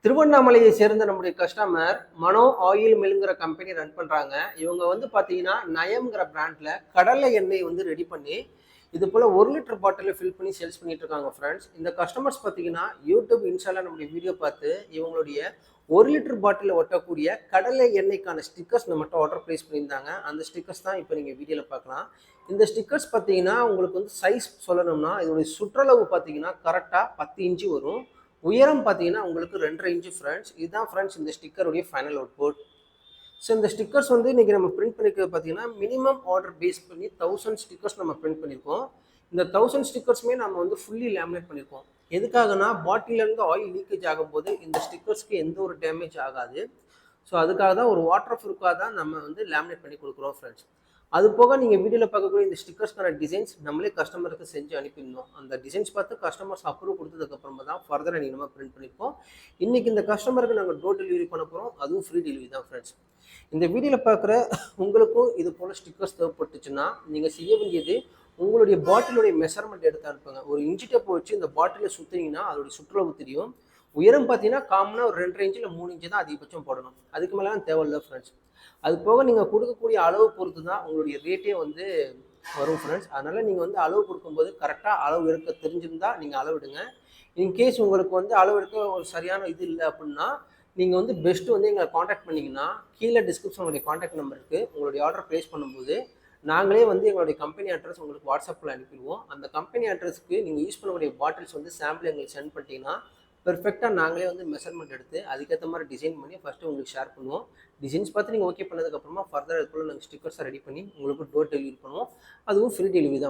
திருவண்ணாமலையை சேர்ந்த நம்முடைய கஸ்டமர் மனோ ஆயில் மில்ங்கிற கம்பெனி ரன் பண்றாங்க. இவங்க வந்து பாத்தீங்கன்னா நயம்ங்கிற பிராண்ட்ல கடலை எண்ணெய் வந்து ரெடி பண்ணி இது போல 1 லிட்டர் பாட்டில ஃபில் பண்ணி சேல்ஸ் பண்ணிட்டு இருக்காங்க ஃப்ரெண்ட்ஸ். இந்த கஸ்டமர்ஸ் பாத்தீங்கன்னா யூடியூப் இன்ஸ்டால நம்முடைய வீடியோ பார்த்து இவங்களுடைய 1 லிட்டர் பாட்டில ஒட்டக்கூடிய கடலை எண்ணெய்க்கான ஸ்டிக்கர்ஸ் நம்மகிட்ட ஆர்டர் பிளேஸ் பண்ணியிருந்தாங்க. அந்த ஸ்டிக்கர்ஸ் தான் இப்போ நீங்க வீடியோல பார்க்கலாம். இந்த ஸ்டிக்கர்ஸ் பார்த்தீங்கன்னா உங்களுக்கு வந்து சைஸ் சொல்லணும்னா இதோடைய சுற்றளவு பார்த்தீங்கன்னா கரெக்டாக 10 இன்ச்சு வரும். உயரம் பார்த்தீங்கன்னா உங்களுக்கு 2.5 இன்ச்சு ஃப்ரெண்ட்ஸ். இதுதான் ஃப்ரெண்ட்ஸ் இந்த ஸ்டிக்கருடைய ஃபைனல் அவுட்புட். ஸோ இந்த ஸ்டிக்கர்ஸ் வந்து இன்றைக்கி நம்ம பிரிண்ட் பண்ணிக்கிறது பார்த்தீங்கன்னா மினிமம் ஆர்டர் பேஸ் பண்ணி 1000 ஸ்டிக்கர்ஸ் நம்ம பிரிண்ட் பண்ணியிருக்கோம். இந்த 1000 ஸ்டிக்கர்ஸுமே நம்ம வந்து ஃபுல்லி லேமினேட் பண்ணியிருக்கோம். எதுக்காகனா பாட்டிலேருந்து ஆயில் லீக்கேஜ் ஆகும்போது இந்த ஸ்டிக்கர்ஸ்க்கு எந்த ஒரு டேமேஜ் ஆகாது. ஸோ அதுக்காக தான் ஒரு வாட்டர் ப்ரூஃபாக தான் நம்ம வந்து லேமினேட் பண்ணி கொடுக்குறோம் ஃப்ரெண்ட்ஸ். அது போக நீங்கள் வீடியோவில் பார்க்கக்கூடிய இந்த ஸ்டிக்கர்ஸ்க்கான டிசைன்ஸ் நம்மளே கஸ்டமருக்கு செஞ்சு அனுப்பியிருந்தோம். அந்த டிசைன்ஸ் பார்த்து கஸ்டமர்ஸ் அப்ரூவ் கொடுத்ததுக்கப்புறமா தான் ஃபர்தராக நீங்கள் நம்ம பிரிண்ட் பண்ணியிருக்கோம். இன்றைக்கி இந்த கஸ்டமருக்கு நாங்கள் டோர் டெலிவரி பண்ண போகிறோம். அதுவும் ஃப்ரீ டெலிவரி தான் ஃப்ரெண்ட்ஸ். இந்த வீடியோவில் பார்க்குற உங்களுக்கும் இது போல் ஸ்டிக்கர்ஸ் தேவைப்பட்டுச்சுன்னா நீங்கள் செய்ய வேண்டியது உங்களுடைய பாட்டிலுடைய மெஷர்மெண்ட் எடுத்து அனுப்புங்க. ஒரு இன்ச்சி டேப் வச்சு இந்த பாட்டிலில் சுற்றினீங்கன்னா அதோடைய சுற்றளவு தெரியும். உயரம் பார்த்தீங்கன்னா காமனாக ஒரு 2.5 இன்ச்சு இல்லை 3 இன்ச்சு தான் அதிகபட்சம் போடணும். அதுக்கு மேலாம் தேவையில்லை ஃப்ரெண்ட்ஸ். அது போக நீங்கள் கொடுக்கக்கூடிய அளவு பொறுத்து தான் உங்களுடைய ரேட்டே வந்து வரும் ஃப்ரெண்ட்ஸ். அதனால் நீங்கள் வந்து அளவு கொடுக்கும்போது கரெக்டாக அளவு எடுக்க தெரிஞ்சிருந்தால் நீங்கள் அளவிடுங்க. இன்கேஸ் உங்களுக்கு வந்து அளவு எடுக்க ஒரு சரியான இது இல்லை அப்படின்னா நீங்கள் வந்து பெஸ்ட்டு வந்து எங்களை காண்டாக்ட் பண்ணிங்கன்னா கீழே டிஸ்கிரிப்ஷனுடைய காண்டாக்ட் நம்பர் இருக்குது. உங்களுடைய ஆர்டர் ப்ளேஸ் பண்ணும்போது நாங்களே வந்து எங்களுடைய கம்பெனி அட்ரஸ் உங்களுக்கு வாட்ஸ்அப்பில் அனுப்பிடுவோம். அந்த கம்பெனி அட்ரஸ்க்கு நீங்கள் யூஸ் பண்ணக்கூடிய பாட்டில்ஸ் வந்து சாம்பிள் எங்களுக்கு சென்ட் பண்ணிட்டீங்கன்னா பெர்ஃபெக்டாக நாங்களே வந்து மெஷர்மெண்ட் எடுத்து அதுக்கேற்ற மாதிரி டிசைன் பண்ணி ஃபஸ்ட்டு உங்களுக்கு ஷேர் பண்ணுவோம். டிசைன்ஸ் பார்த்து நீங்கள் ஓகே பண்ணதுக்கப்புறமா ஃபர்தர் அது போல் நாங்கள் ஸ்டிக்கர்ஸை ரெடி பண்ணி உங்களுக்கு டோர் டெலிவரி பண்ணுவோம். அதுவும் ஃப்ரீ டெலிவரி தான்.